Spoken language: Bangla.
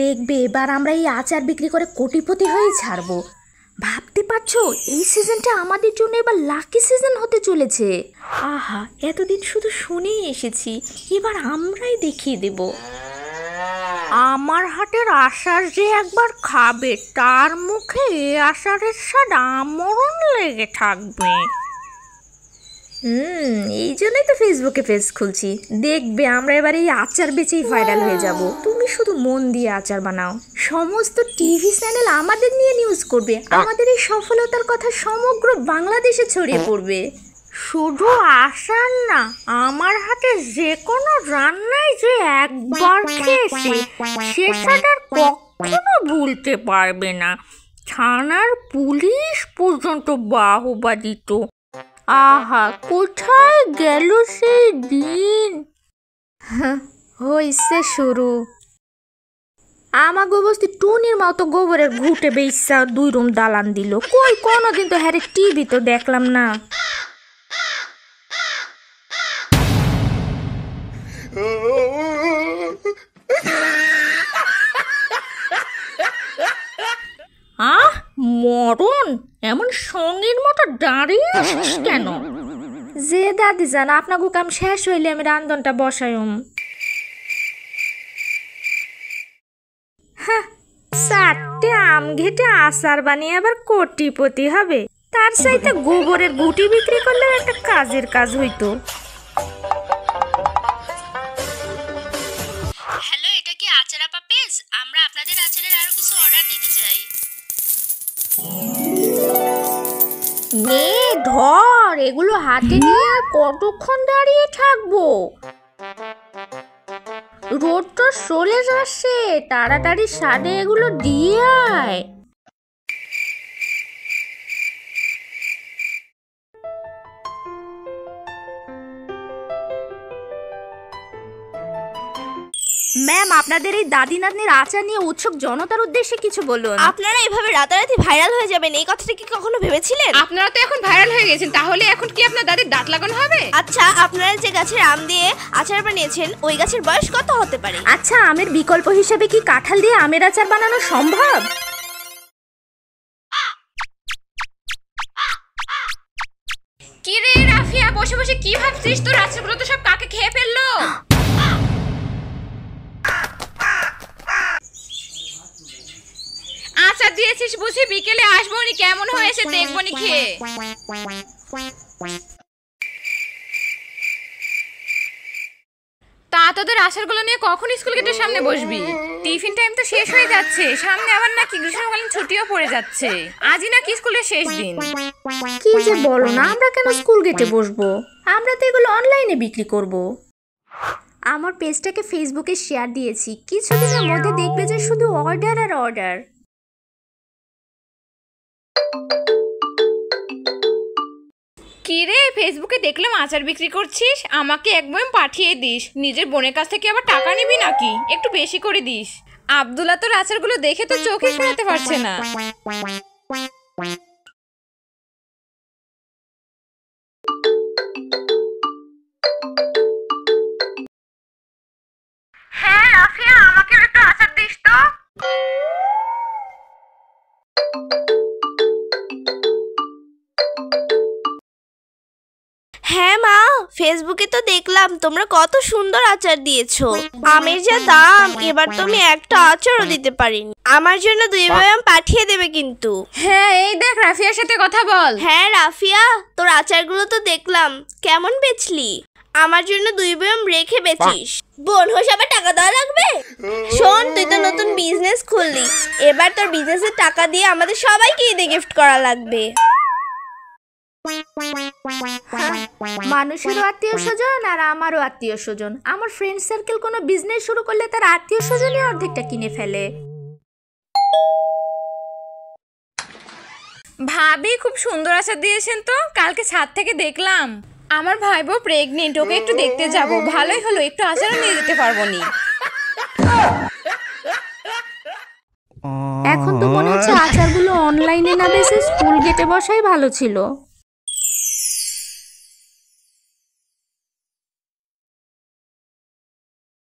দেখবে এবার আমরা এই আচার বিক্রি করে কোটিপতি হয়ে ছাড়বো। ভাবতে পারছো এই সিজনটা আমাদের জন্য এবার লাকি সিজন হতে চলেছে। আহা, এতদিন শুধু শুনেই এসেছি, এবার আমরাই দেখিয়ে দেব। আমার হাতের আচার যে একবার খাবে তার মুখে এ আচারের স্বাদ আমরণ লেগে থাকবে। এই জন্যই তো ফেসবুকে পেজ খুলছি। দেখবে আমরা এবার এই আচার বেচেই ভাইরাল হয়ে যাব। তুমি শুধু মন দিয়ে আচার বানাও, সমস্ত টিভি চ্যানেল আমাদের নিয়ে নিউজ করবে। আমাদের এই সফলতার কথা সমগ্র বাংলাদেশে ছড়িয়ে পড়বে। শুধু আচার না, আমার হাতে যে কোনো রান্নায় যে একবার খেয়েছে সে স্বাদ আর কখনো ভুলতে পারবে না। থানার পুলিশ পর্যন্ত বাহবা দিত। আহা, কোথায় গেল সেই দিন? হইছে শুরু। আমাগো বস্তি টুনির মতো গোবরের ঘুটে বেইসা 2 রুম দালান দিল। কই কোনোদিন তো হ্যারে টিভি তো দেখলাম না। মরণ, এমন সঙ্গীর মতো দাঁড়িয়ে আছিস কেন? যে দাদি জান, আপনাকে কাম শেষ হইলে আমি রান্ধনটা বসাইম। হ্যাঁ, 4টে আম ঘেটে আচার বানিয়ে আবার কোটিপতি হবে, তার চাইতে গোবরের গুটি বিক্রি করলে একটা কাজের কাজ হইতো। হ্যালো, এটা কি আচার আপা পেজ? আমরা আপনাদের আচারের আরো কিছু অর্ডার নিতে চাই। নে ধর, এগুলো হাতে নিয়ে আর কতক্ষণ দাঁড়িয়ে থাকবো? রোদ তো চলে যাচ্ছে, তাড়াতাড়ি সাদে এগুলো দিয়ে আয়। ম্যাম, আপনাদের এই দাদি নাতনির আচার নিয়ে উৎসুক জনতার উদ্দেশ্যে কিছু বলুন। আপনারা এভাবে রাতারাতি ভাইরাল হয়ে যাবেন এই কথাটা কি কখনো ভেবেছিলেন? আপনারা তো এখন ভাইরাল হয়ে গেছেন, তাহলে এখন কি আপনার দাদির দাঁত লাগানো হবে? আচ্ছা, আপনারা যে গাছের আম দিয়ে আচার বানিয়েছেন ওই গাছের বয়স কত হতে পারে? আচ্ছা, আমের বিকল্প হিসেবে কি কাঁঠাল দিয়ে আমের আচার বানানো সম্ভব? কি রে রাফিয়া, বসে বসে কি ভাবছিস? তোর আচারগুলো তো সব কাকে খেয়ে ফেললো। আচার দিয়েছিস বুঝি, বিকেলে আসবো নি, কেমন হয়েছে দেখবো নি খেয়ে। তা তোদের আচারগুলো নিয়ে কখন স্কুল গেটের সামনে বসবি? টিফিন টাইম তো শেষ হয়ে যাচ্ছে, সামনে আবার নাকি গ্রীষ্মকালীন ছুটিও পড়ে যাচ্ছে। আজই নাকি স্কুলের শেষ দিন। কি যে বলো না, আমরা কেন স্কুল গেটে বসবো? আমরা তো এগুলো অনলাইনে বিক্রি করব। আমার পেজটাকে ফেসবুকে শেয়ার দিয়েছি, কিছুদিনের মধ্যে দেখবে যে শুধু অর্ডার আর অর্ডার। কি রে, ফেসবুকে দেখলাম আচার বিক্রি করছিস, আমাকে এক বয়াম পাঠিয়ে দিস। নিজের বোনের কাছ থেকে আবার টাকা নিবি নাকি? একটু বেশি করে দিস। আব্দুল্লাহ তোর আচারগুলো দেখে তো চোখে সরাতে পারছে না। হ্যাঁ রাফিয়া, আমাকে একটু আচার দিস তো। হ্যাঁ মা, ফেসবুকে তো দেখলাম তোমরা কত সুন্দর আচার দিয়েছো। আমের যা দাম, এবার তুমি একটা আচারও দিতে পারিনি। আমার জন্য 2 বয়াম পাঠিয়ে দেবে কিন্তু। হ্যাঁ, এই দেখ রাফিয়ার সাথে কথা বল। হ্যাঁ রাফিয়া, তোর আচারগুলো তো দেখলাম, কেমন বেচলি? আমার জন্য 2 বয়াম রেখে বেচিস। বোন হিসাবে টাকা দেওয়া লাগবে? শোন, তুই তো নতুন বিজনেস খুললি, এবার তোর বিজনেসের টাকা দিয়ে আমাদের সবাইকে ঈদে গিফট করা লাগবে। মানুষেরও আত্মীয় স্বজন আর আমারও আত্মীয় স্বজন। আমার ফ্রেন্ড সার্কেল কোনো বিজনেস শুরু করলে তার আত্মীয় স্বজনই অর্ধেকটা কিনে ফেলে। ভাবি খুব সুন্দর আচার দিয়েছেন তো, কালকে ছাদ থেকে দেখলাম। আমার ভাই বউ প্রেগনেন্ট, ওকে একটু দেখতে যাব। ভালোই হলো, একটু আচারও নিয়ে যেতে পারবো নি। এখন তো মনে হচ্ছে আচারগুলো অনলাইনে না বেশি স্কুল গেটে বসাই ভালো ছিল।